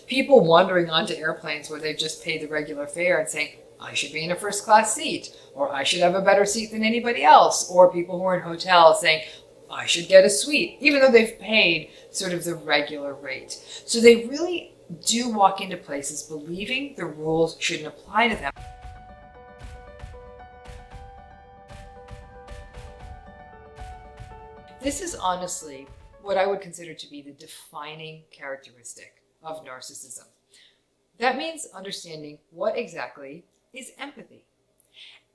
People wandering onto airplanes where they've just paid the regular fare and saying, I should be in a first class seat, or I should have a better seat than anybody else, or people who are in hotels saying, I should get a suite, even though they've paid sort of the regular rate. So they really do walk into places believing the rules shouldn't apply to them. This is honestly what I would consider to be the defining characteristic of narcissism. That means understanding what exactly is empathy.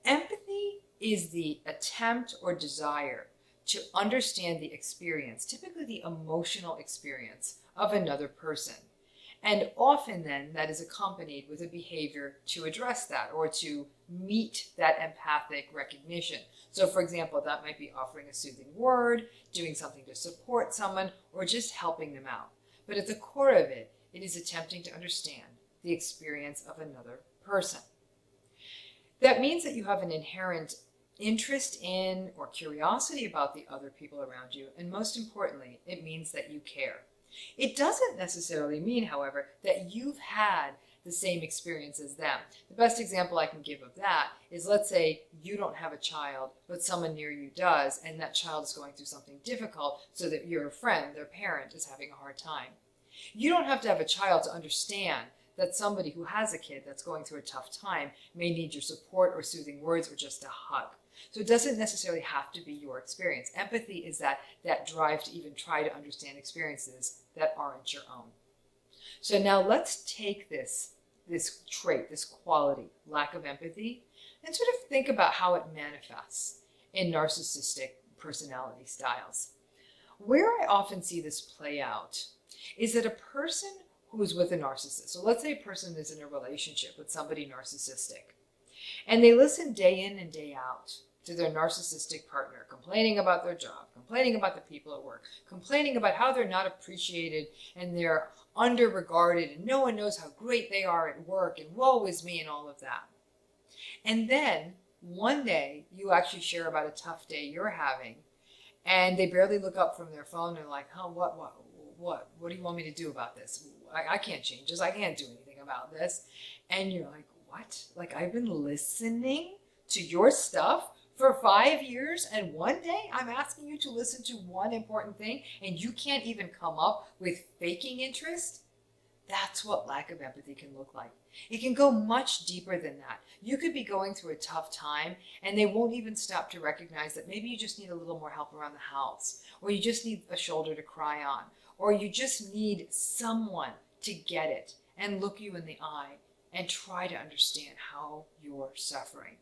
Empathy is the attempt or desire to understand the experience, typically the emotional experience of another person. And often then that is accompanied with a behavior to address that or to meet that empathic recognition. So for example, that might be offering a soothing word, doing something to support someone, or just helping them out. But at the core of it, it is attempting to understand the experience of another person. That means that you have an inherent interest in or curiosity about the other people around you, and most importantly, it means that you care. It doesn't necessarily mean, however, that you've had the same experience as them. The best example I can give of that is, let's say you don't have a child, but someone near you does, and that child is going through something difficult, so that your friend, their parent, is having a hard time. You don't have to have a child to understand that somebody who has a kid that's going through a tough time may need your support or soothing words or just a hug. So it doesn't necessarily have to be your experience. Empathy is that drive to even try to understand experiences that aren't your own. So now let's take this trait, this quality, lack of empathy, and sort of think about how it manifests in narcissistic personality styles. Where I often see this play out is that a person who is with a narcissist, so let's say a person is in a relationship with somebody narcissistic, and they listen day in and day out to their narcissistic partner, complaining about their job, complaining about the people at work, complaining about how they're not appreciated and they're under-regarded and no one knows how great they are at work and woe is me and all of that. And then one day you actually share about a tough day you're having, and they barely look up from their phone and like, huh, what do you want me to do about this? I can't change this. I can't do anything about this. And you're like, what? Like, I've been listening to your stuff for 5 years, and one day I'm asking you to listen to one important thing, and you can't even come up with faking interest? That's what lack of empathy can look like. It can go much deeper than that. You could be going through a tough time, and they won't even stop to recognize that maybe you just need a little more help around the house, or you just need a shoulder to cry on, or you just need someone to get it and look you in the eye and try to understand how you're suffering.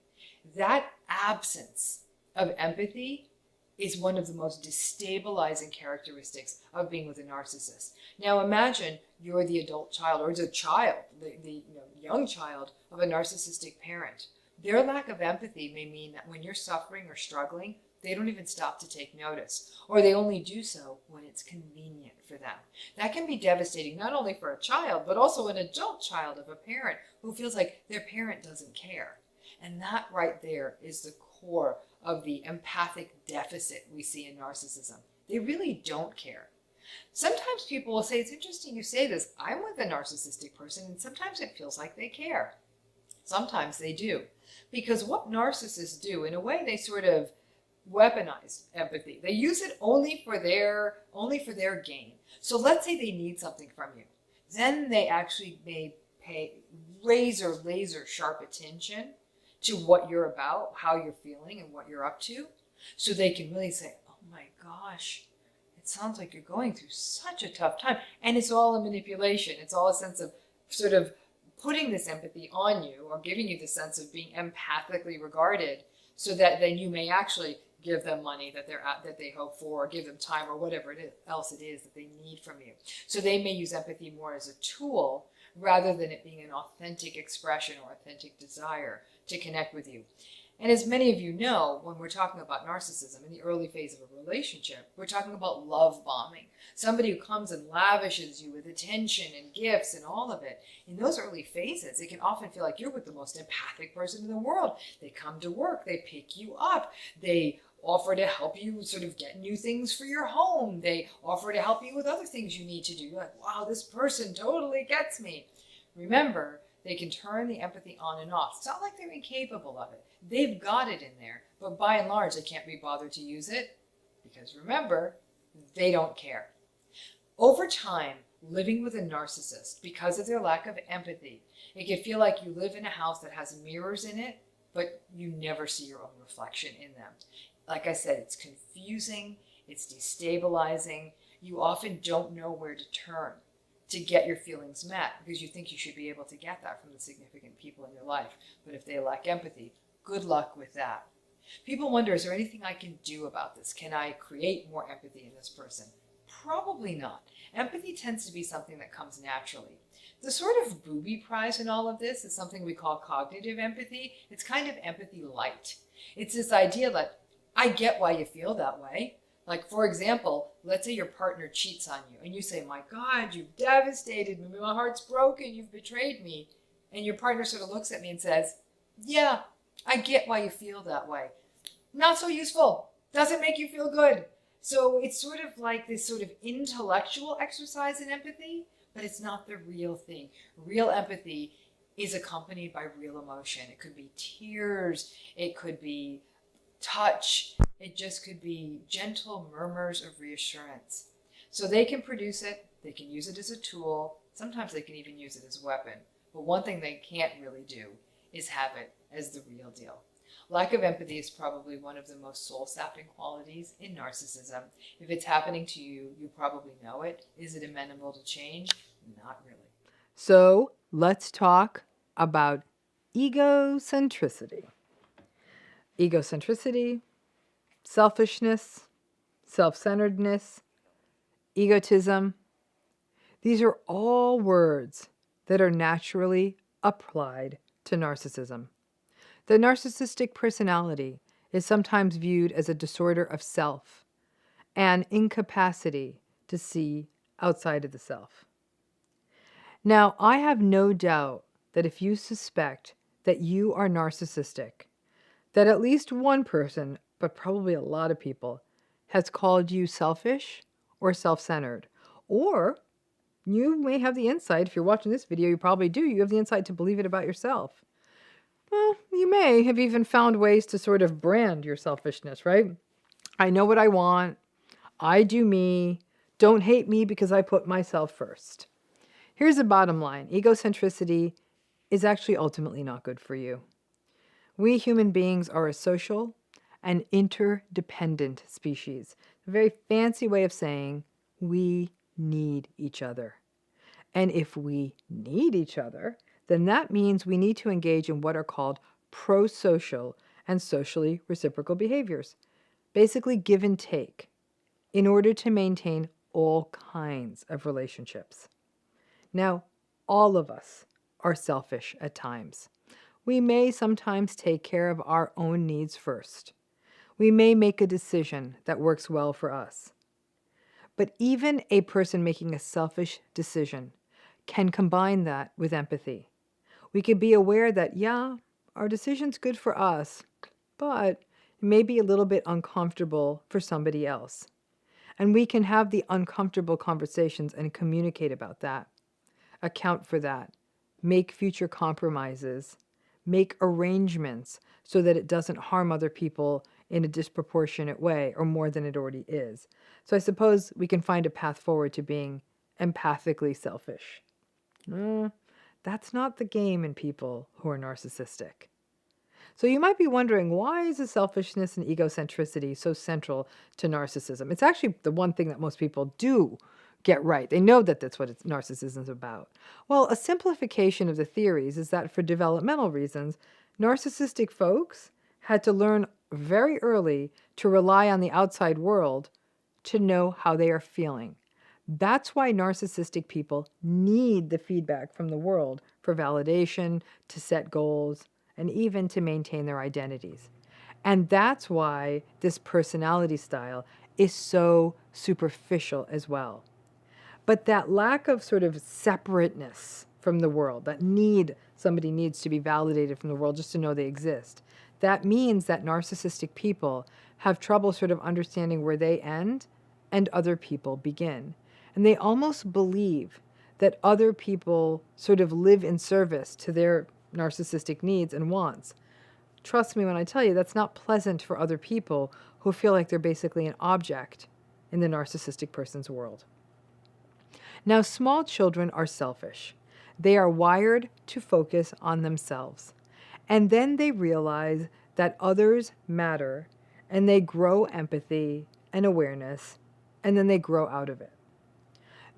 That absence of empathy is one of the most destabilizing characteristics of being with a narcissist. Now imagine you're the adult child, or the child, the young child of a narcissistic parent. Their lack of empathy may mean that when you're suffering or struggling, they don't even stop to take notice, or they only do so when it's convenient for them. That can be devastating, not only for a child, but also an adult child of a parent who feels like their parent doesn't care. And that right there is the core of the empathic deficit we see in narcissism. They really don't care. Sometimes people will say, it's interesting you say this, I'm with a narcissistic person, and sometimes it feels like they care. Sometimes they do. Because what narcissists do, in a way, they sort of weaponize empathy. They use it only for their gain. So let's say they need something from you. Then they actually may pay laser sharp attention to what you're about, how you're feeling, and what you're up to, so they can really say, oh my gosh, it sounds like you're going through such a tough time. And it's all a manipulation. It's all a sense of sort of putting this empathy on you, or giving you the sense of being empathically regarded, so that then you may actually give them money that they hope for, or give them time, or whatever else it is that they need from you. So they may use empathy more as a tool rather than it being an authentic expression or authentic desire to connect with you. And as many of you know, when we're talking about narcissism in the early phase of a relationship, we're talking about love bombing. Somebody who comes and lavishes you with attention and gifts and all of it. In those early phases, it can often feel like you're with the most empathic person in the world. They come to work, they pick you up, they offer to help you sort of get new things for your home. They offer to help you with other things you need to do. You're like, wow, this person totally gets me. Remember, they can turn the empathy on and off. It's not like they're incapable of it. They've got it in there, but by and large, they can't be bothered to use it because remember, they don't care. Over time, living with a narcissist, because of their lack of empathy, it can feel like you live in a house that has mirrors in it, but you never see your own reflection in them. Like I said, it's confusing, it's destabilizing. You often don't know where to turn to get your feelings met because you think you should be able to get that from the significant people in your life. But if they lack empathy, good luck with that. People wonder, is there anything I can do about this? Can I create more empathy in this person? Probably not. Empathy tends to be something that comes naturally. The sort of booby prize in all of this is something we call cognitive empathy. It's kind of empathy light. It's this idea that I get why you feel that way. Like, for example, let's say your partner cheats on you and you say, my God, you've devastated me. My heart's broken. You've betrayed me. And your partner sort of looks at me and says, yeah, I get why you feel that way. Not so useful. Doesn't make you feel good. So it's sort of like this sort of intellectual exercise in empathy, but it's not the real thing. Real empathy is accompanied by real emotion. It could be tears. It could be touch. It just could be gentle murmurs of reassurance. So they can produce it. They can use it as a tool. Sometimes they can even use it as a weapon. But one thing they can't really do is have it as the real deal. Lack of empathy is probably one of the most soul-sapping qualities in narcissism. If it's happening to you, you probably know it. Is it amenable to change? Not really. So let's talk about egocentricity. Egocentricity, selfishness, self-centeredness, egotism. These are all words that are naturally applied to narcissism. The narcissistic personality is sometimes viewed as a disorder of self, an incapacity to see outside of the self. Now, I have no doubt that if you suspect that you are narcissistic, that at least one person, but probably a lot of people, has called you selfish or self-centered. Or you may have the insight, if you're watching this video, you probably do, you have the insight to believe it about yourself. Well, you may have even found ways to sort of brand your selfishness, right? I know what I want. I do me. Don't hate me because I put myself first. Here's the bottom line. Egocentricity is actually ultimately not good for you. We human beings are a social and interdependent species. A very fancy way of saying we need each other. And if we need each other, then that means we need to engage in what are called pro-social and socially reciprocal behaviors. Basically give and take in order to maintain all kinds of relationships. Now, all of us are selfish at times. We may sometimes take care of our own needs first. We may make a decision that works well for us. But even a person making a selfish decision can combine that with empathy. We could be aware that, yeah, our decision's good for us, but it may be a little bit uncomfortable for somebody else. And we can have the uncomfortable conversations and communicate about that, account for that, make future compromises, make arrangements so that it doesn't harm other people in a disproportionate way or more than it already is. So I suppose we can find a path forward to being empathically selfish. That's not the game in people who are narcissistic. So you might be wondering, why is the selfishness and egocentricity so central to narcissism? It's actually the one thing that most people do get right. They know that that's what narcissism is about. Well, a simplification of the theories is that for developmental reasons, narcissistic folks had to learn very early to rely on the outside world to know how they are feeling. That's why narcissistic people need the feedback from the world for validation, to set goals, and even to maintain their identities. And that's why this personality style is so superficial as well. But that lack of sort of separateness from the world, that somebody needs to be validated from the world just to know they exist, that means that narcissistic people have trouble sort of understanding where they end and other people begin. And they almost believe that other people sort of live in service to their narcissistic needs and wants. Trust me when I tell you that's not pleasant for other people who feel like they're basically an object in the narcissistic person's world. Now, small children are selfish. They are wired to focus on themselves. And then they realize that others matter, and they grow empathy and awareness, and then they grow out of it.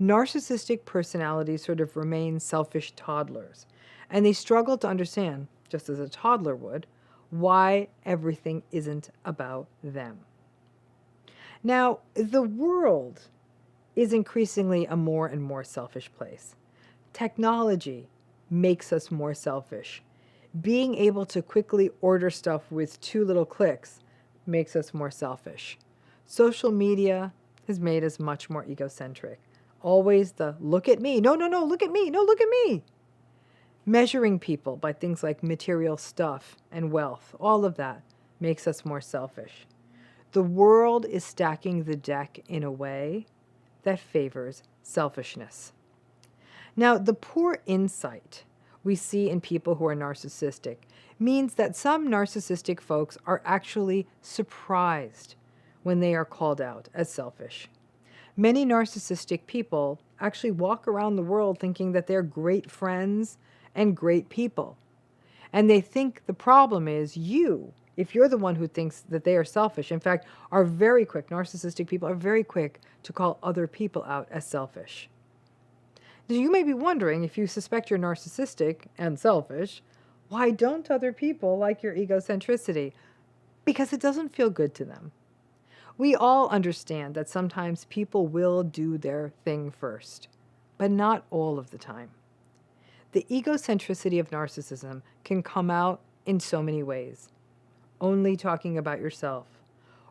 Narcissistic personalities sort of remain selfish toddlers, and they struggle to understand, just as a toddler would, why everything isn't about them. Now, the world is increasingly a more and more selfish place. Technology makes us more selfish. Being able to quickly order stuff with 2 little clicks makes us more selfish. Social media has made us much more egocentric. Always the look at me, no, look at me, no, look at me. Measuring people by things like material stuff and wealth, all of that makes us more selfish. The world is stacking the deck in a way that favors selfishness. Now, the poor insight we see in people who are narcissistic means that some narcissistic folks are actually surprised when they are called out as selfish. Many narcissistic people actually walk around the world thinking that they're great friends and great people. And they think the problem is you, if you're the one who thinks that they are selfish. In fact, are very quick, narcissistic people are very quick to call other people out as selfish. Now, you may be wondering, if you suspect you're narcissistic and selfish, why don't other people like your egocentricity? Because it doesn't feel good to them. We all understand that sometimes people will do their thing first, but not all of the time. The egocentricity of narcissism can come out in so many ways. Only talking about yourself,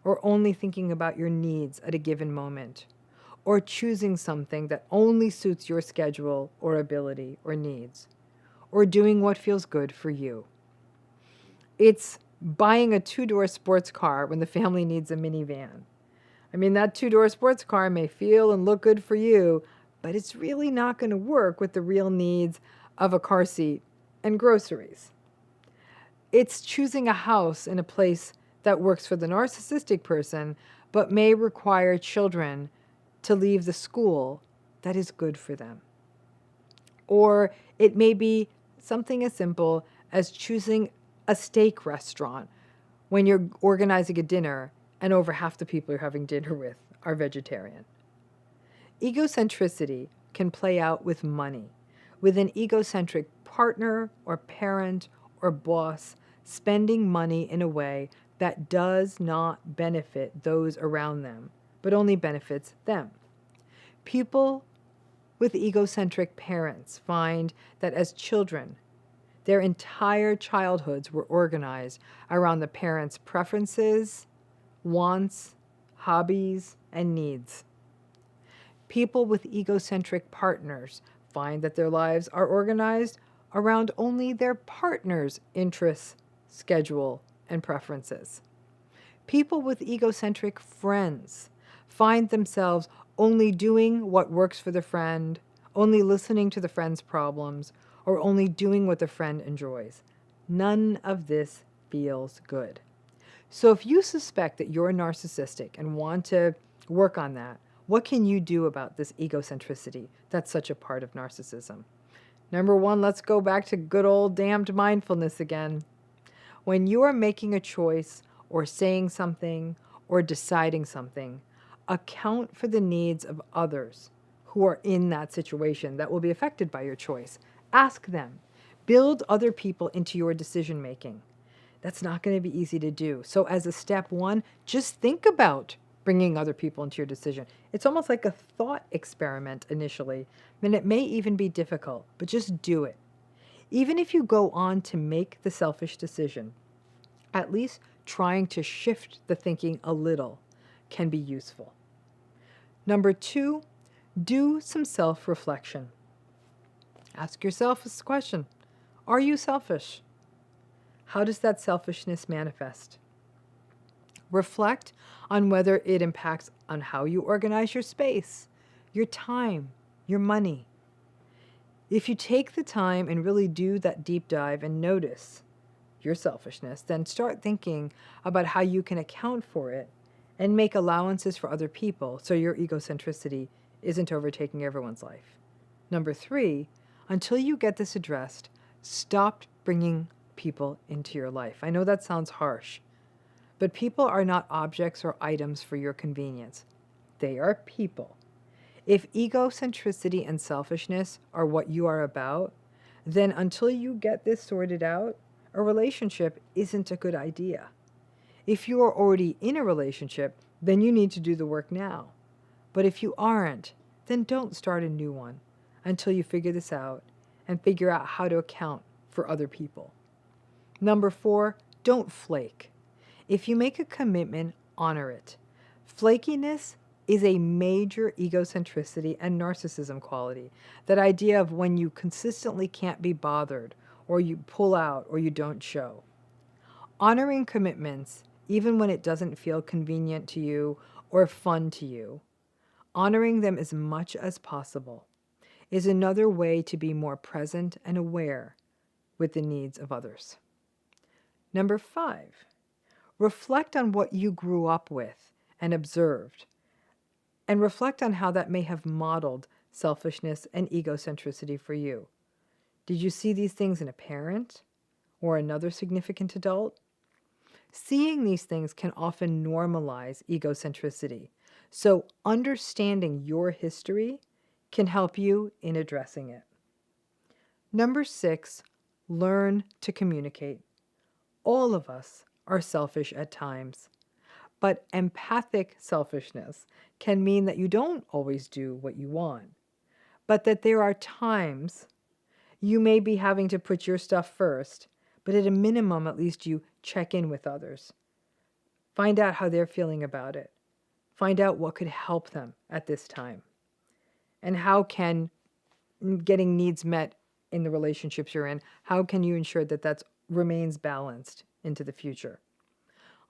or only thinking about your needs at a given moment, or choosing something that only suits your schedule or ability or needs, or doing what feels good for you. It's buying a 2-door sports car when the family needs a minivan. I mean, that 2-door sports car may feel and look good for you, but it's really not going to work with the real needs of a car seat and groceries. It's choosing a house in a place that works for the narcissistic person, but may require children to leave the school that is good for them. Or it may be something as simple as choosing a steak restaurant when you're organizing a dinner and over half the people you're having dinner with are vegetarian. Egocentricity can play out with money, with an egocentric partner or parent or boss spending money in a way that does not benefit those around them, but only benefits them. People with egocentric parents find that as children, their entire childhoods were organized around the parents' preferences, wants, hobbies, and needs. People with egocentric partners find that their lives are organized around only their partner's interests, schedule, and preferences. People with egocentric friends find themselves only doing what works for the friend, only listening to the friend's problems, or only doing what the friend enjoys. None of this feels good. So if you suspect that you're narcissistic and want to work on that, what can you do about this egocentricity that's such a part of narcissism? Number 1, let's go back to good old damned mindfulness again. When you are making a choice or saying something or deciding something, account for the needs of others who are in that situation that will be affected by your choice. Ask them. Build other people into your decision making. That's not going to be easy to do. So as a step 1, just think about bringing other people into your decision. It's almost like a thought experiment initially, and it may even be difficult, but just do it. Even if you go on to make the selfish decision, at least trying to shift the thinking a little can be useful. Number 2, do some self-reflection. Ask yourself this question: are you selfish? How does that selfishness manifest? Reflect on whether it impacts on how you organize your space, your time, your money. If you take the time and really do that deep dive and notice your selfishness, then start thinking about how you can account for it and make allowances for other people so your egocentricity isn't overtaking everyone's life. Number 3, until you get this addressed, stop bringing people into your life. I know that sounds harsh, but people are not objects or items for your convenience. They are people. If egocentricity and selfishness are what you are about, then until you get this sorted out, a relationship isn't a good idea. If you are already in a relationship, then you need to do the work now. But if you aren't, then don't start a new one until you figure this out and figure out how to account for other people. Number 4, don't flake. If you make a commitment, honor it. Flakiness is a major egocentricity and narcissism quality. That idea of when you consistently can't be bothered, or you pull out, or you don't show. Honoring commitments, even when it doesn't feel convenient to you or fun to you, honoring them as much as possible, is another way to be more present and aware with the needs of others. Number 5, reflect on what you grew up with and observed, and reflect on how that may have modeled selfishness and egocentricity for you. Did you see these things in a parent or another significant adult? Seeing these things can often normalize egocentricity, so understanding your history can help you in addressing it. Number 6, learn to communicate. All of us are selfish at times, but empathic selfishness can mean that you don't always do what you want, but that there are times you may be having to put your stuff first, but at a minimum, at least you check in with others. Find out how they're feeling about it. Find out what could help them at this time. And how can getting needs met in the relationships you're in, how can you ensure that that remains balanced into the future?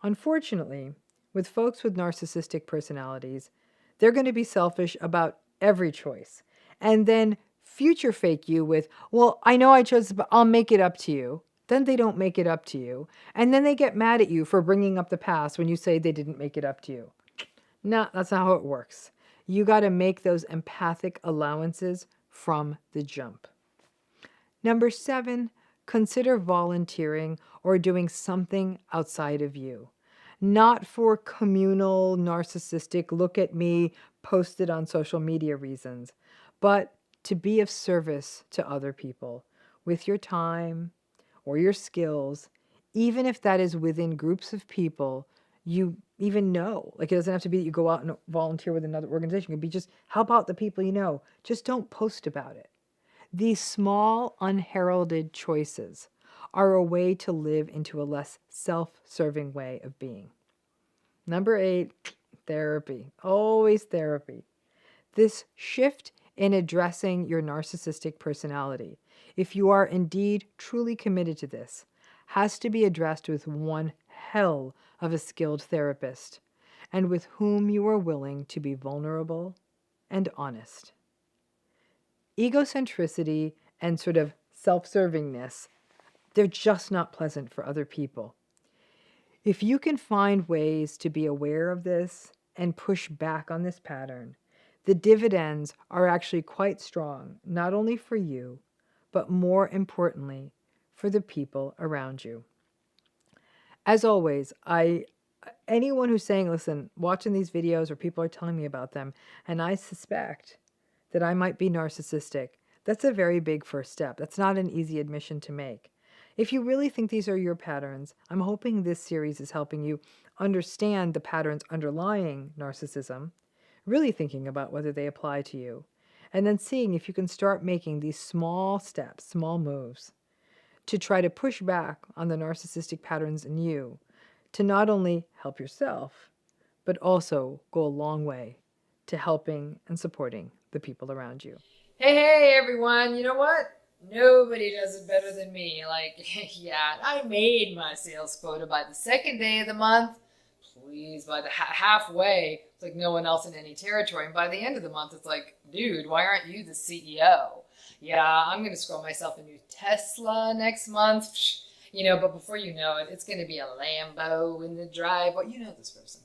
Unfortunately, with folks with narcissistic personalities, they're going to be selfish about every choice. And then future fake you with, well, I know I chose, but I'll make it up to you. Then they don't make it up to you. And then they get mad at you for bringing up the past when you say they didn't make it up to you. No, that's not how it works. You got to make those empathic allowances from the jump. Number 7, consider volunteering or doing something outside of you. Not for communal, narcissistic, look at me, posted on social media reasons, but to be of service to other people with your time or your skills, even if that is within groups of people you even know. Like, it doesn't have to be that you go out and volunteer with another organization. It could be just help out the people you know. Just don't post about it. These small, unheralded choices are a way to live into a less self-serving way of being. Number 8, therapy. Always therapy. This shift in addressing your narcissistic personality, if you are indeed truly committed to this, has to be addressed with one hell of a skilled therapist, and with whom you are willing to be vulnerable and honest. Egocentricity and sort of self-servingness, they're just not pleasant for other people. If you can find ways to be aware of this and push back on this pattern, the dividends are actually quite strong, not only for you, but more importantly, for the people around you. As always, anyone who's saying, listen, watching these videos or people are telling me about them, and I suspect that I might be narcissistic, that's a very big first step. That's not an easy admission to make. If you really think these are your patterns, I'm hoping this series is helping you understand the patterns underlying narcissism, really thinking about whether they apply to you, and then seeing if you can start making these small steps, small moves, to try to push back on the narcissistic patterns in you, to not only help yourself, but also go a long way to helping and supporting the people around you. Hey, everyone, you know what? Nobody does it better than me. Like, yeah, I made my sales quota by the second day of the month. please, by the halfway, it's like no one else in any territory. And by the end of the month, it's like, dude, why aren't you the CEO? Yeah, I'm going to scroll myself a new Tesla next month. You know, but before you know it, it's going to be a Lambo in the driveway. You know this person.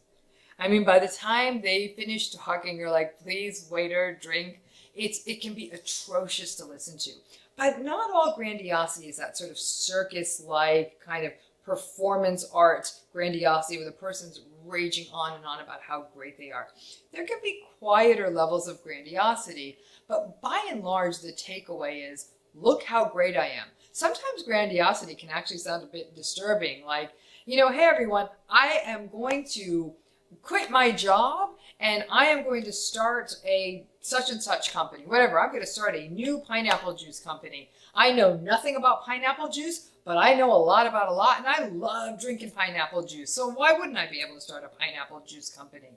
I mean, by the time they finish talking, you're like, please, waiter, drink. It can be atrocious to listen to. But not all grandiosity is that sort of circus-like kind of performance art grandiosity where the person's raging on and on about how great they are. There can be quieter levels of grandiosity, but by and large, the takeaway is, look how great I am. Sometimes grandiosity can actually sound a bit disturbing, like, you know, hey everyone, I am going to quit my job and I am going to start a such and such company, whatever. I'm going to start a new pineapple juice company. I know nothing about pineapple juice, but I know a lot about a lot, and I love drinking pineapple juice. So why wouldn't I be able to start a pineapple juice company?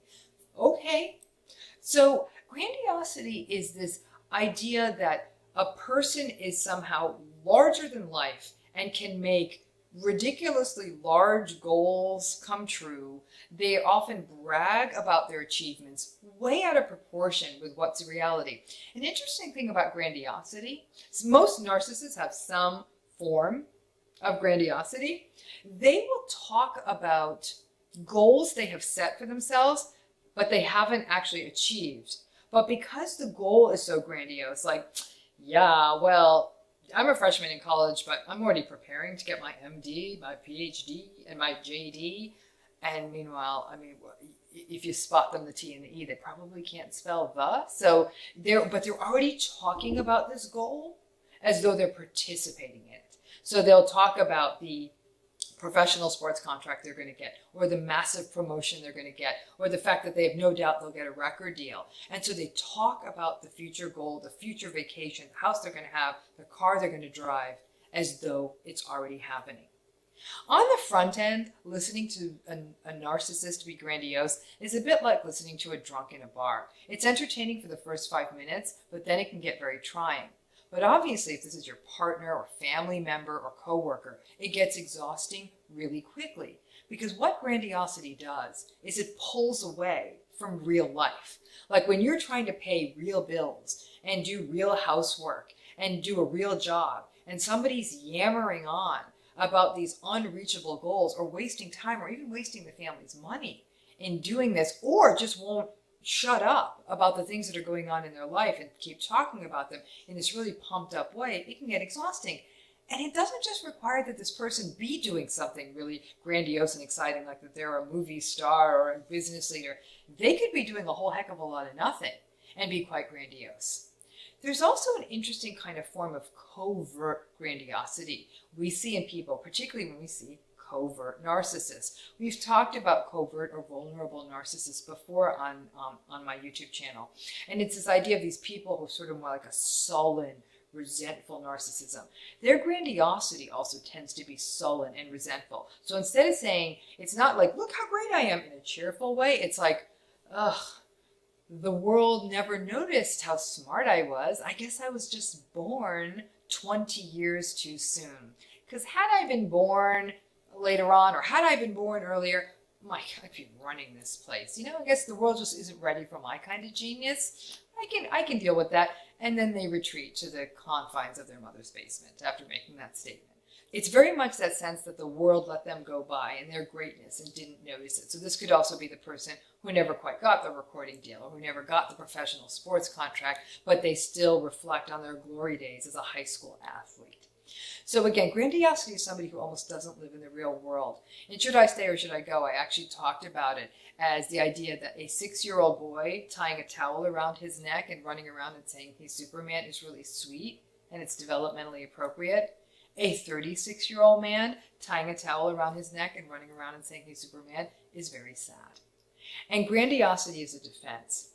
Okay. So grandiosity is this idea that a person is somehow larger than life and can make ridiculously large goals come true. They often brag about their achievements way out of proportion with what's reality. An interesting thing about grandiosity is most narcissists have some form of grandiosity. They will talk about goals they have set for themselves, but they haven't actually achieved. But because the goal is so grandiose, like, yeah, well, I'm a freshman in college, but I'm already preparing to get my MD, my PhD, and my JD. And meanwhile, I mean, if you spot them the T and the E, they probably can't spell the. So they're already talking about this goal as though they're participating in it. So they'll talk about the professional sports contract they're going to get, or the massive promotion they're going to get, or the fact that they have no doubt they'll get a record deal. And so they talk about the future goal, the future vacation, the house they're going to have, the car they're going to drive, as though it's already happening. On the front end, listening to a narcissist be grandiose is a bit like listening to a drunk in a bar. It's entertaining for the first 5 minutes, but then it can get very trying. But obviously, if this is your partner or family member or coworker, it gets exhausting really quickly. Because what grandiosity does is it pulls away from real life. Like when you're trying to pay real bills and do real housework and do a real job, and somebody's yammering on about these unreachable goals or wasting time or even wasting the family's money in doing this, or just won't shut up about the things that are going on in their life and keep talking about them in this really pumped up way, it can get exhausting. And it doesn't just require that this person be doing something really grandiose and exciting, like that they're a movie star or a business leader. They could be doing a whole heck of a lot of nothing and be quite grandiose. There's also an interesting kind of form of covert grandiosity we see in people, particularly when we see covert narcissists. We've talked about covert or vulnerable narcissists before on my YouTube channel. And it's this idea of these people who are sort of more like a sullen, resentful narcissism. Their grandiosity also tends to be sullen and resentful. So instead of saying, it's not like, look how great I am in a cheerful way, it's like, ugh, the world never noticed how smart I was. I guess I was just born 20 years too soon. Because had I been born later on, or had I been born earlier, I'd be running this place. You know, I guess the world just isn't ready for my kind of genius. I can deal with that. And then they retreat to the confines of their mother's basement after making that statement. It's very much that sense that the world let them go by in their greatness and didn't notice it. So this could also be the person who never quite got the recording deal or who never got the professional sports contract, but they still reflect on their glory days as a high school athlete. So again, grandiosity is somebody who almost doesn't live in the real world. And should I stay or should I go? I actually talked about it as the idea that a 6-year-old boy tying a towel around his neck and running around and saying he's Superman is really sweet and it's developmentally appropriate. A 36-year-old man tying a towel around his neck and running around and saying he's Superman is very sad. And grandiosity is a defense.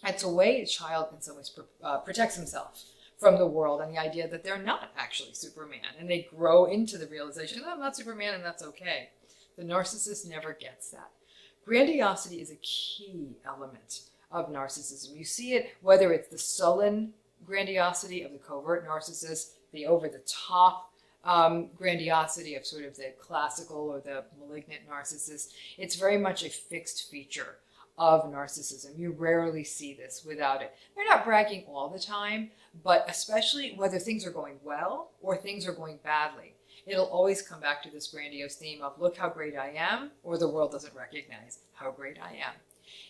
It's a way a child in some ways protects himself from the world and the idea that they're not actually Superman. And they grow into the realization, oh, I'm not Superman and that's okay. The narcissist never gets that. Grandiosity is a key element of narcissism. You see it whether it's the sullen grandiosity of the covert narcissist, the over-the-top Grandiosity of sort of the classical or the malignant narcissist, it's very much a fixed feature of narcissism. You rarely see this without it. They're not bragging all the time, but especially whether things are going well or things are going badly, it'll always come back to this grandiose theme of look how great I am, or the world doesn't recognize how great I am.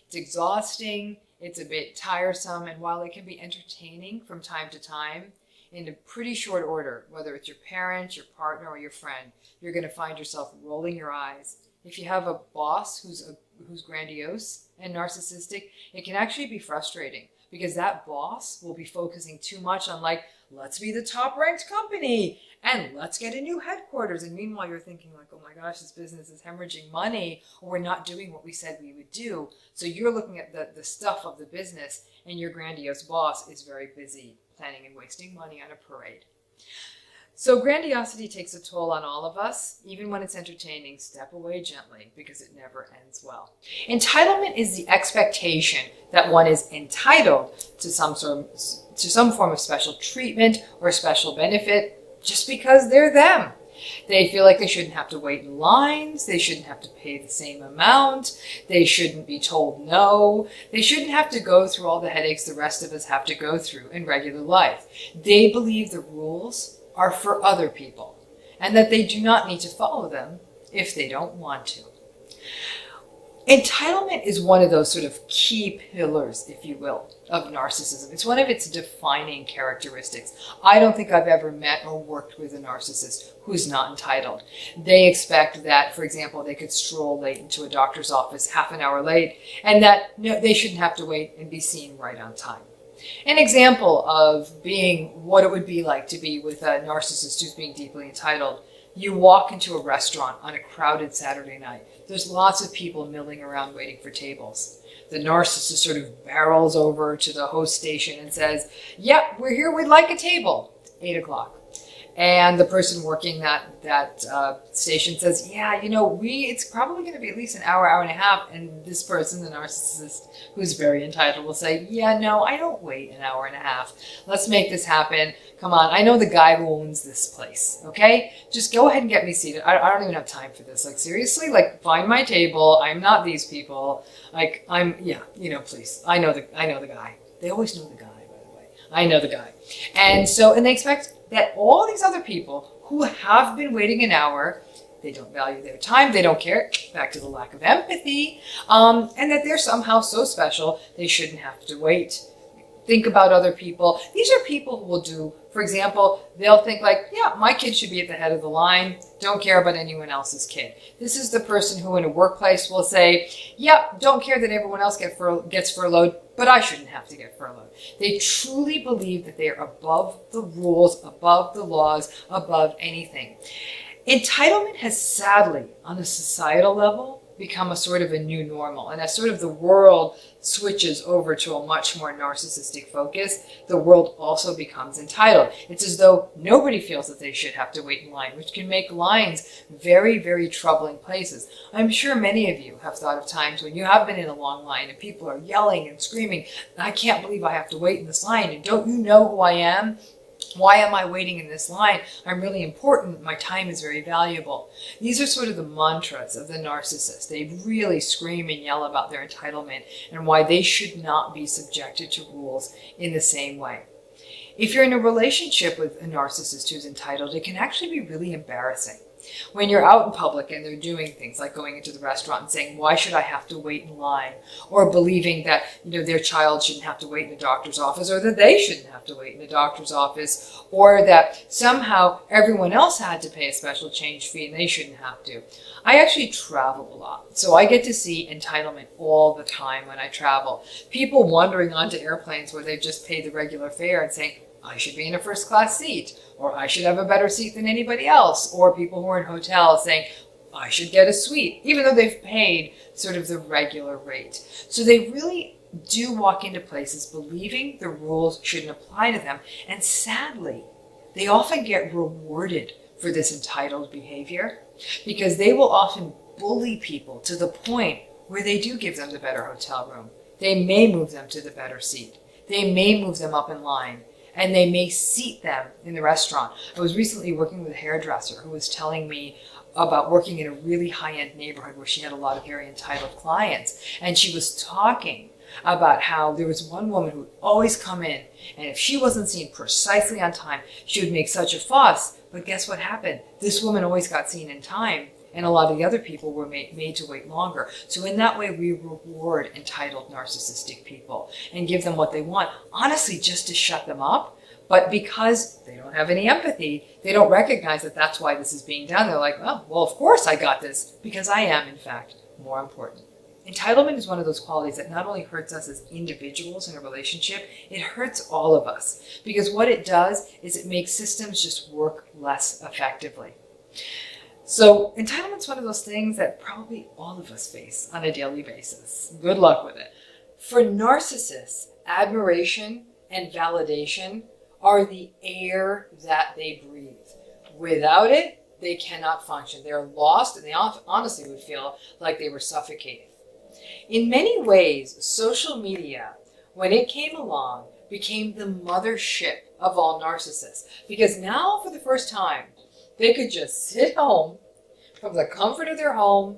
It's exhausting, it's a bit tiresome, and while it can be entertaining from time to time, in a pretty short order, whether it's your parent, your partner, or your friend, you're going to find yourself rolling your eyes. If you have a boss who's grandiose and narcissistic, it can actually be frustrating because that boss will be focusing too much on like, let's be the top ranked company and let's get a new headquarters. And meanwhile, you're thinking like, oh my gosh, this business is hemorrhaging money, or we're not doing what we said we would do. So you're looking at the stuff of the business, and your grandiose boss is very busy planning and wasting money on a parade. So grandiosity takes a toll on all of us. Even when it's entertaining, step away gently because it never ends well. Entitlement is the expectation that one is entitled to some form of special treatment or special benefit just because they're them. They feel like they shouldn't have to wait in lines. They shouldn't have to pay the same amount. They shouldn't be told no. They shouldn't have to go through all the headaches the rest of us have to go through in regular life. They believe the rules are for other people and that they do not need to follow them if they don't want to. Entitlement is one of those sort of key pillars, if you will, of narcissism. It's one of its defining characteristics. I don't think I've ever met or worked with a narcissist who's not entitled. They expect that, for example, they could stroll late into a doctor's office half an hour late, and that they shouldn't have to wait and be seen right on time. An example of being what it would be like to be with a narcissist who's being deeply entitled. You walk into a restaurant on a crowded Saturday night. There's lots of people milling around waiting for tables. The narcissist sort of barrels over to the host station and says, "Yep, we're here, we'd like a table." 8 o'clock. And the person working that station says, "Yeah, it's probably going to be at least an hour, hour and a half." And this person, the narcissist, who's very entitled, will say, "Yeah, no, I don't wait an hour and a half. Let's make this happen. Come on, I know the guy who owns this place, okay? Just go ahead and get me seated. I don't even have time for this. Like, seriously? Like, find my table. I'm not these people. Like, please. I know the guy." They always know the guy, by the way. I know the guy. And they expect that all these other people who have been waiting an hour, they don't value their time, they don't care, back to the lack of empathy, and that they're somehow so special they shouldn't have to wait. Think about other people. These are people who will do, for example, they'll think like, yeah, my kid should be at the head of the line, don't care about anyone else's kid. This is the person who in a workplace will say, yep, don't care that everyone else gets furloughed, but I shouldn't have to get furloughed. They truly believe that they are above the rules, above the laws, above anything. Entitlement has sadly, on a societal level, become a sort of a new normal. And as sort of the world switches over to a much more narcissistic focus, the world also becomes entitled. It's as though nobody feels that they should have to wait in line, which can make lines very, very troubling places. I'm sure many of you have thought of times when you have been in a long line and people are yelling and screaming, "I can't believe I have to wait in this line, and don't you know who I am? Why am I waiting in this line? I'm really important. My time is very valuable." These are sort of the mantras of the narcissist. They really scream and yell about their entitlement and why they should not be subjected to rules in the same way. If you're in a relationship with a narcissist who's entitled, it can actually be really embarrassing. When you're out in public and they're doing things like going into the restaurant and saying, "Why should I have to wait in line?" Or believing that their child shouldn't have to wait in a doctor's office, or that they shouldn't have to wait in a doctor's office, or that somehow everyone else had to pay a special change fee and they shouldn't have to. I actually travel a lot, so I get to see entitlement all the time when I travel. People wandering onto airplanes where they've just paid the regular fare and saying, "I should be in a first class seat," or "I should have a better seat than anybody else," or people who are in hotels saying, "I should get a suite," even though they've paid sort of the regular rate. So they really do walk into places believing the rules shouldn't apply to them, and sadly, they often get rewarded for this entitled behavior because they will often bully people to the point where they do give them the better hotel room. They may move them to the better seat. They may move them up in line. and they may seat them in the restaurant. I was recently working with a hairdresser who was telling me about working in a really high-end neighborhood where she had a lot of very entitled clients. And she was talking about how there was one woman who would always come in, and if she wasn't seen precisely on time, she would make such a fuss. But guess what happened? This woman always got seen in time, and a lot of the other people were made to wait longer. So in that way, we reward entitled narcissistic people and give them what they want, honestly, just to shut them up. But because they don't have any empathy, they don't recognize that that's why this is being done. They're like, oh, well, of course I got this, because I am, in fact, more important. Entitlement is one of those qualities that not only hurts us as individuals in a relationship, it hurts all of us. Because what it does is it makes systems just work less effectively. So entitlement's one of those things that probably all of us face on a daily basis. Good luck with it. For narcissists, admiration and validation are the air that they breathe. Without it, they cannot function. They're lost, and they honestly would feel like they were suffocating. In many ways, social media, when it came along, became the mothership of all narcissists. Because now, for the first time, they could just sit home from the comfort of their home,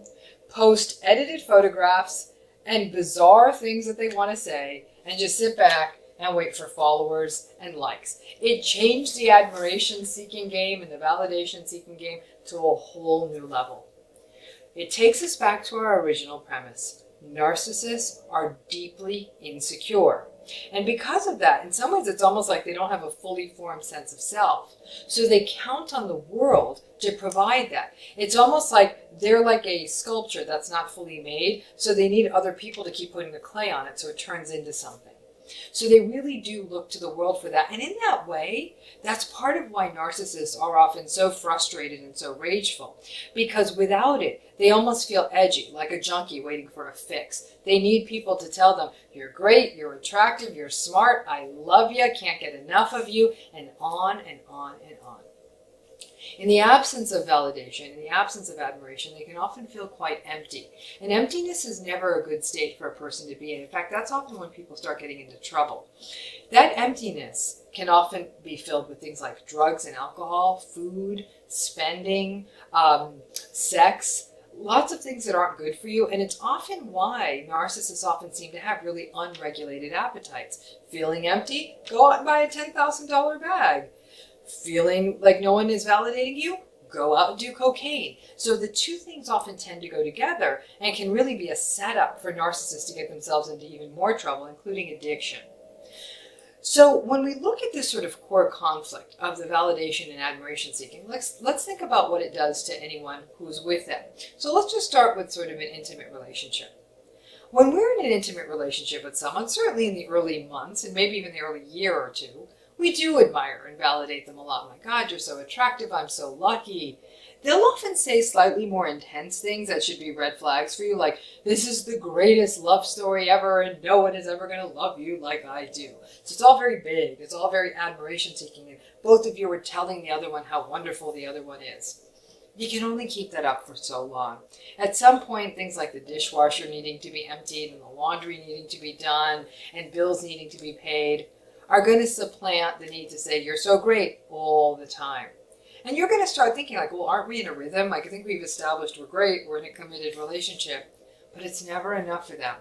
post edited photographs and bizarre things that they want to say, and just sit back and wait for followers and likes. It changed the admiration-seeking game and the validation-seeking game to a whole new level. It takes us back to our original premise. Narcissists are deeply insecure. And because of that, in some ways, it's almost like they don't have a fully formed sense of self. So they count on the world to provide that. It's almost like they're like a sculpture that's not fully made, so they need other people to keep putting the clay on it so it turns into something. So they really do look to the world for that. And in that way, that's part of why narcissists are often so frustrated and so rageful. Because without it, they almost feel edgy, like a junkie waiting for a fix. They need people to tell them, you're great, you're attractive, you're smart, I love you, can't get enough of you, and on and on and on. In the absence of validation, in the absence of admiration, they can often feel quite empty. And emptiness is never a good state for a person to be in. In fact, that's often when people start getting into trouble. That emptiness can often be filled with things like drugs and alcohol, food, spending, sex, lots of things that aren't good for you. And it's often why narcissists often seem to have really unregulated appetites. Feeling empty? Go out and buy a $10,000 bag. Feeling like no one is validating you? Go out and do cocaine. So the two things often tend to go together and can really be a setup for narcissists to get themselves into even more trouble, including addiction. So when we look at this sort of core conflict of the validation and admiration seeking, let's think about what it does to anyone who's with them. So let's just start with sort of an intimate relationship. When we're in an intimate relationship with someone, certainly in the early months and maybe even the early year or two, we do admire and validate them a lot. My God, you're so attractive. I'm so lucky. They'll often say slightly more intense things that should be red flags for you, like, this is the greatest love story ever and no one is ever going to love you like I do. So it's all very big. It's all very admiration-seeking. And both of you are telling the other one how wonderful the other one is. You can only keep that up for so long. At some point, things like the dishwasher needing to be emptied and the laundry needing to be done and bills needing to be paid are going to supplant the need to say, you're so great all the time. And you're going to start thinking like, well, aren't we in a rhythm? Like, I think we've established we're great, we're in a committed relationship, but it's never enough for them.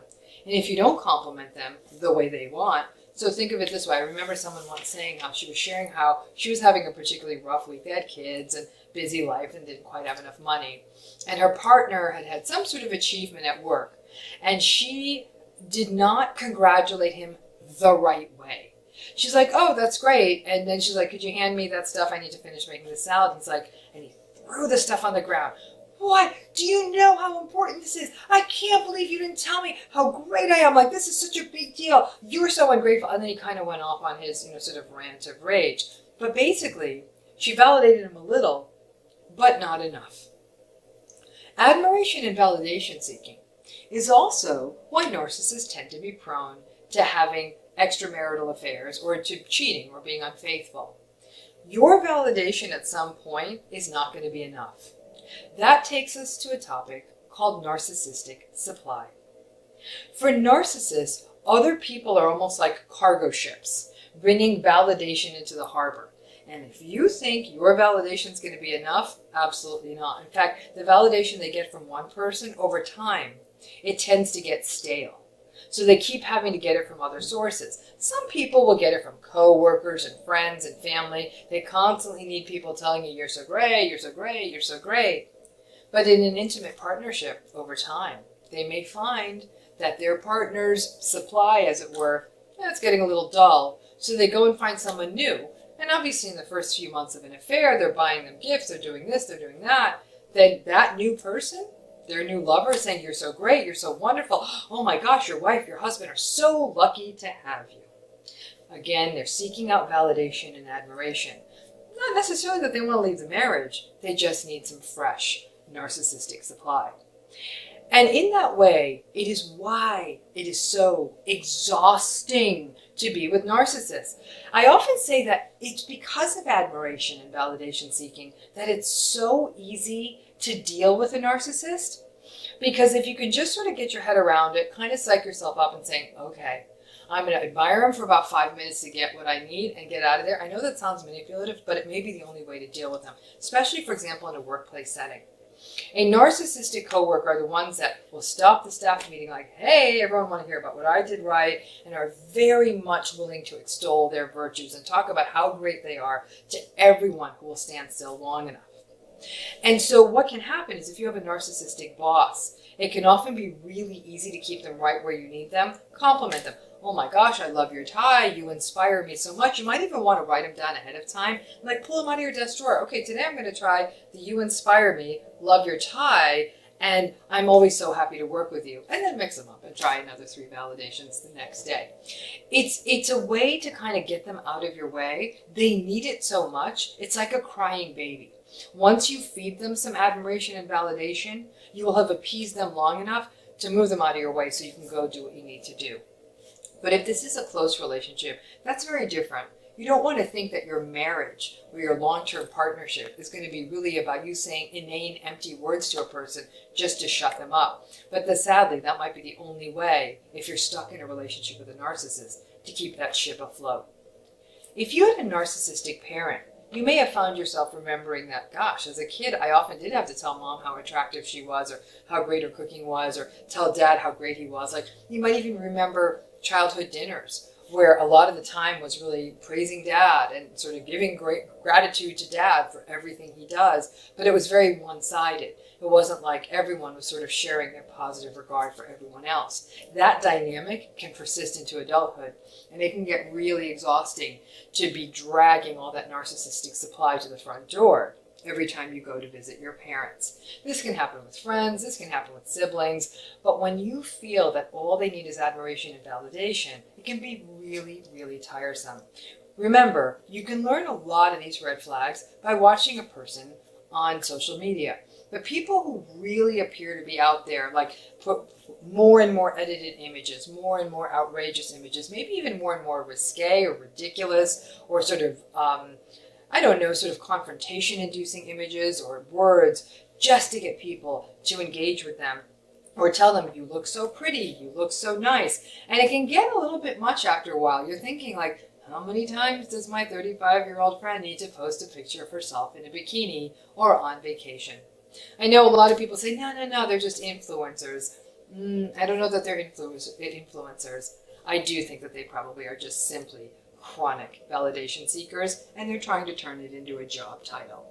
And if you don't compliment them the way they want, so think of it this way. I remember someone once saying how she was sharing how she was having a particularly rough week. They had kids and busy life and didn't quite have enough money. And her partner had had some sort of achievement at work. And she did not congratulate him the right way. She's like, oh, that's great. And then she's like, could you hand me that stuff? I need to finish making the salad. He's like, and he threw the stuff on the ground. What? Do you know how important this is? I can't believe you didn't tell me how great I am. Like, this is such a big deal. You're so ungrateful. And then he kind of went off on his, sort of rant of rage. But basically, she validated him a little, but not enough. Admiration and validation seeking is also why narcissists tend to be prone to having extramarital affairs or to cheating or being unfaithful. Your validation at some point is not going to be enough. That takes us to a topic called narcissistic supply. For narcissists, other people are almost like cargo ships, bringing validation into the harbor. And if you think your validation is going to be enough, absolutely not. In fact, the validation they get from one person over time, it tends to get stale. So they keep having to get it from other sources. Some people will get it from co-workers and friends and family. They constantly need people telling you, you're so great, you're so great, you're so great. But in an intimate partnership over time, they may find that their partner's supply, as it were, it's getting a little dull. So they go and find someone new. And obviously in the first few months of an affair, they're buying them gifts, they're doing this, they're doing that. Then that new person, their new lover, is saying, you're so great, you're so wonderful. Oh my gosh, your wife, your husband are so lucky to have you. Again, they're seeking out validation and admiration. Not necessarily that they want to leave the marriage, they just need some fresh narcissistic supply. And in that way, it is why it is so exhausting to be with narcissists. I often say that it's because of admiration and validation seeking that it's so easy to deal with a narcissist. Because if you can just sort of get your head around it, kind of psych yourself up and saying, okay, I'm going to admire him for about 5 minutes to get what I need and get out of there. I know that sounds manipulative, but it may be the only way to deal with them, especially, for example, in a workplace setting. A narcissistic coworker are the ones that will stop the staff meeting like, hey, everyone want to hear about what I did right, and are very much willing to extol their virtues and talk about how great they are to everyone who will stand still long enough. And so what can happen is if you have a narcissistic boss, it can often be really easy to keep them right where you need them, compliment them. Oh my gosh, I love your tie. You inspire me so much. You might even want to write them down ahead of time. Like pull them out of your desk drawer. Okay, today I'm going to try the you inspire me, love your tie, and I'm always so happy to work with you. And then mix them up and try another 3 validations the next day. It's a way to kind of get them out of your way. They need it so much. It's like a crying baby. Once you feed them some admiration and validation, you will have appeased them long enough to move them out of your way so you can go do what you need to do. But if this is a close relationship, that's very different. You don't want to think that your marriage or your long-term partnership is going to be really about you saying inane, empty words to a person just to shut them up. But sadly, that might be the only way, if you're stuck in a relationship with a narcissist, to keep that ship afloat. If you had a narcissistic parent, you may have found yourself remembering that, gosh, as a kid, I often did have to tell mom how attractive she was, or how great her cooking was, or tell dad how great he was. Like, you might even remember childhood dinners where a lot of the time was really praising dad and sort of giving great gratitude to dad for everything he does, but it was very one-sided. It wasn't like everyone was sort of sharing their positive regard for everyone else. That dynamic can persist into adulthood, and it can get really exhausting to be dragging all that narcissistic supply to the front door every time you go to visit your parents. This can happen with friends, this can happen with siblings, but when you feel that all they need is admiration and validation, it can be really, really tiresome. Remember, you can learn a lot of these red flags by watching a person on social media. But people who really appear to be out there, like put more and more edited images, more and more outrageous images, maybe even more and more risque or ridiculous, or sort of sort of confrontation-inducing images or words just to get people to engage with them or tell them, you look so pretty, you look so nice. And it can get a little bit much after a while. You're thinking like, how many times does my 35-year-old friend need to post a picture of herself in a bikini or on vacation? I know a lot of people say, no, they're just influencers. I don't know that they're influencers. I do think that they probably are just simply chronic validation seekers, and they're trying to turn it into a job title.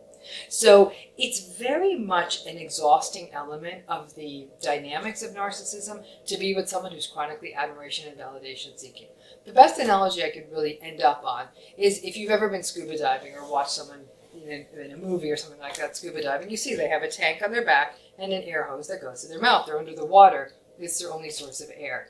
So it's very much an exhausting element of the dynamics of narcissism to be with someone who's chronically admiration and validation seeking. The best analogy I could really end up on is if you've ever been scuba diving or watched someone in a movie or something like that scuba diving, you see they have a tank on their back and an air hose that goes to their mouth. They're under the water. It's their only source of air.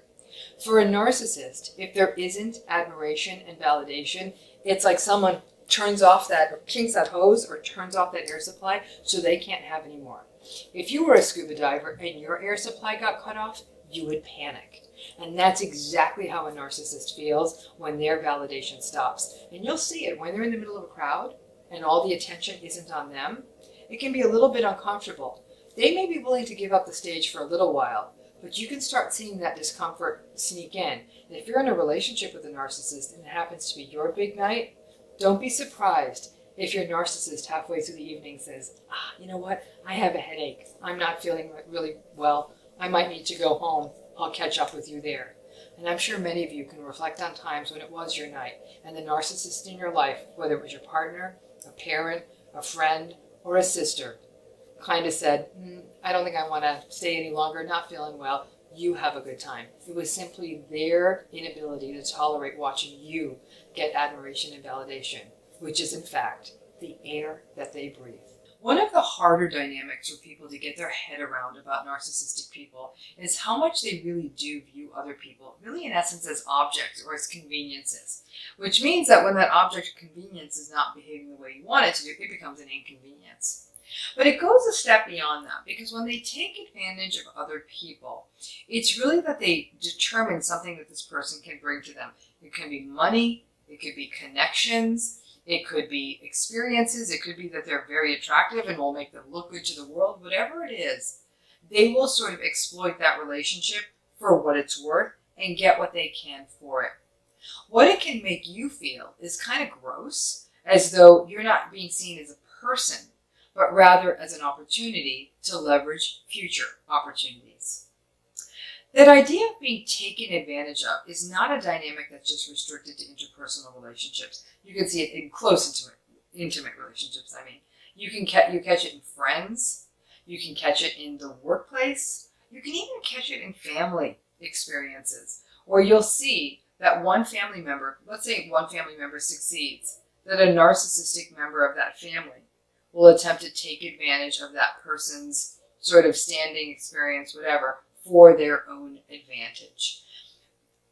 For a narcissist, if there isn't admiration and validation, it's like someone turns off that, or kinks that hose, or turns off that air supply so they can't have any more. If you were a scuba diver and your air supply got cut off, you would panic. And that's exactly how a narcissist feels when their validation stops. And you'll see it when they're in the middle of a crowd and all the attention isn't on them. It can be a little bit uncomfortable. They may be willing to give up the stage for a little while, but you can start seeing that discomfort sneak in. And if you're in a relationship with a narcissist and it happens to be your big night, don't be surprised if your narcissist halfway through the evening says, you know what, I have a headache. I'm not feeling really well. I might need to go home. I'll catch up with you there. And I'm sure many of you can reflect on times when it was your night and the narcissist in your life, whether it was your partner, a parent, a friend, or a sister, kind of said, I don't think I want to stay any longer, not feeling well. You have a good time. It was simply their inability to tolerate watching you get admiration and validation, which is in fact the air that they breathe. One of the harder dynamics for people to get their head around about narcissistic people is how much they really do view other people, really in essence as objects or as conveniences, which means that when that object of convenience is not behaving the way you want it to, it becomes an inconvenience. But it goes a step beyond that, because when they take advantage of other people, it's really that they determine something that this person can bring to them. It can be money, it could be connections, it could be experiences, it could be that they're very attractive and will make them look good to the world. Whatever it is, they will sort of exploit that relationship for what it's worth and get what they can for it. What it can make you feel is kind of gross, as though you're not being seen as a person, but rather as an opportunity to leverage future opportunities. That idea of being taken advantage of is not a dynamic that's just restricted to interpersonal relationships. You can see it in close intimate relationships. You catch it in friends. You can catch it in the workplace. You can even catch it in family experiences, where you'll see that one family member, let's say one family member succeeds, that a narcissistic member of that family will attempt to take advantage of that person's sort of standing, experience, whatever, for their own advantage.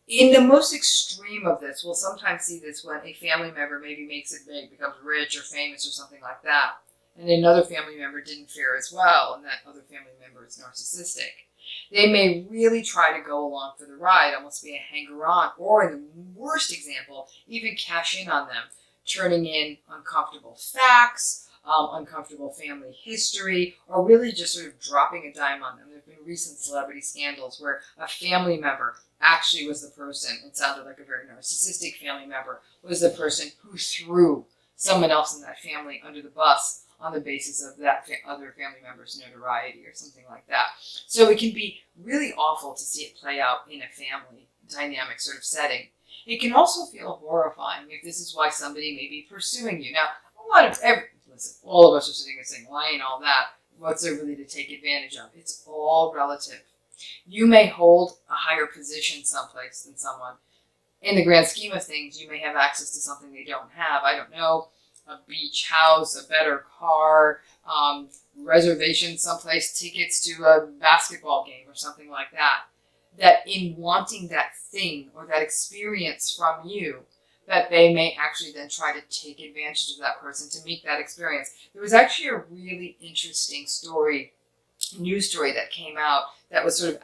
In the most extreme of this, we'll sometimes see this when a family member maybe makes it big, becomes rich or famous or something like that, and another family member didn't fare as well, and that other family member is narcissistic. They may really try to go along for the ride, almost be a hanger-on, or in the worst example, even cash in on them, turning in uncomfortable facts, uncomfortable family history, or really just sort of dropping a dime on them. There have been recent celebrity scandals where a family member actually was the person, it sounded like a very narcissistic family member, was the person who threw someone else in that family under the bus on the basis of that other family member's notoriety or something like that. So it can be really awful to see it play out in a family dynamic sort of setting. It can also feel horrifying if this is why somebody may be pursuing you. Now, listen, all of us are sitting and saying, why ain't all that? What's there really to take advantage of? It's all relative. You may hold a higher position someplace than someone. In the grand scheme of things, you may have access to something they don't have. I don't know, a beach house, a better car, reservations someplace, tickets to a basketball game or something like that. That in wanting that thing or that experience from you, that they may actually then try to take advantage of that person to make that experience. There was actually a really interesting news story that came out that was sort of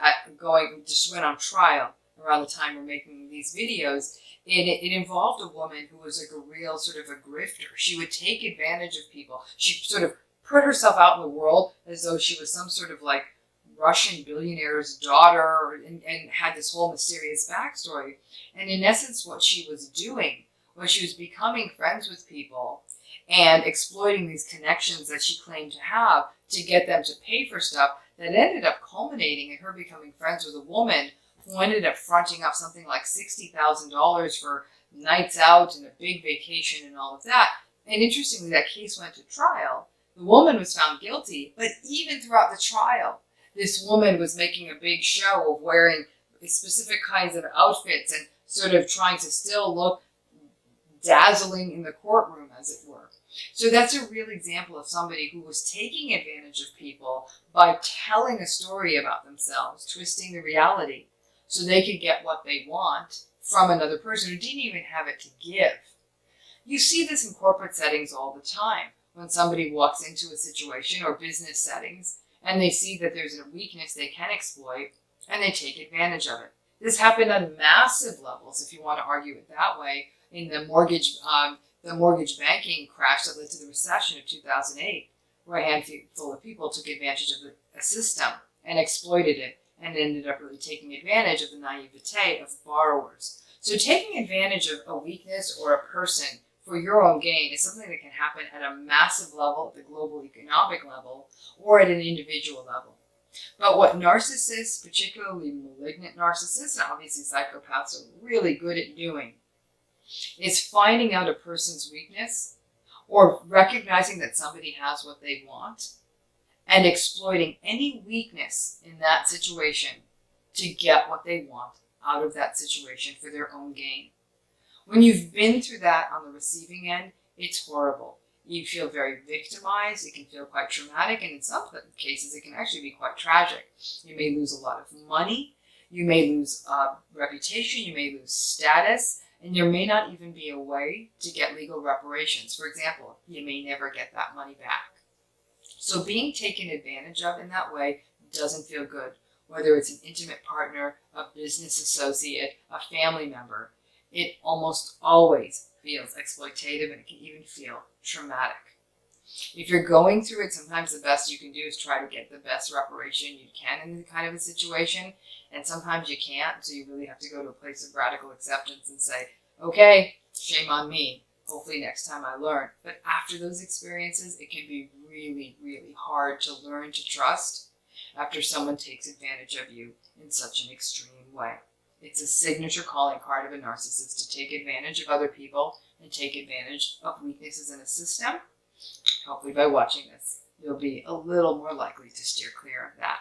just went on trial around the time we're making these videos. It involved a woman who was like a real sort of a grifter. She would take advantage of people. She sort of put herself out in the world as though she was some sort of like Russian billionaire's daughter and had this whole mysterious backstory. And in essence, what she was doing was she was becoming friends with people and exploiting these connections that she claimed to have to get them to pay for stuff that ended up culminating in her becoming friends with a woman who ended up fronting up something like $60,000 for nights out and a big vacation and all of that. And interestingly, that case went to trial. The woman was found guilty, but even throughout the trial, this woman was making a big show of wearing specific kinds of outfits and sort of trying to still look dazzling in the courtroom, as it were. So that's a real example of somebody who was taking advantage of people by telling a story about themselves, twisting the reality so they could get what they want from another person who didn't even have it to give. You see this in corporate settings all the time. When somebody walks into a situation or business settings and they see that there's a weakness they can exploit and they take advantage of it. This happened on massive levels, if you want to argue it that way, in the mortgage banking crash that led to the recession of 2008, where a handful of people took advantage of a system and exploited it and ended up really taking advantage of the naivete of borrowers. So taking advantage of a weakness or a person for your own gain is something that can happen at a massive level, at the global economic level, or at an individual level. But what narcissists, particularly malignant narcissists, and obviously psychopaths, are really good at doing is finding out a person's weakness or recognizing that somebody has what they want and exploiting any weakness in that situation to get what they want out of that situation for their own gain. When you've been through that on the receiving end, it's horrible. You feel very victimized. It can feel quite traumatic, and in some cases, it can actually be quite tragic. You may lose a lot of money. You may lose reputation. You may lose status, and there may not even be a way to get legal reparations. For example, you may never get that money back. So being taken advantage of in that way doesn't feel good, whether it's an intimate partner, a business associate, a family member. It almost always feels exploitative, and it can even feel traumatic. If you're going through it, sometimes the best you can do is try to get the best reparation you can in the kind of a situation, and sometimes you can't, so you really have to go to a place of radical acceptance and say, okay, shame on me. Hopefully next time I learn. But after those experiences, it can be really, really hard to learn to trust after someone takes advantage of you in such an extreme way. It's a signature calling card of a narcissist to take advantage of other people and take advantage of weaknesses in a system. Hopefully by watching this, you'll be a little more likely to steer clear of that.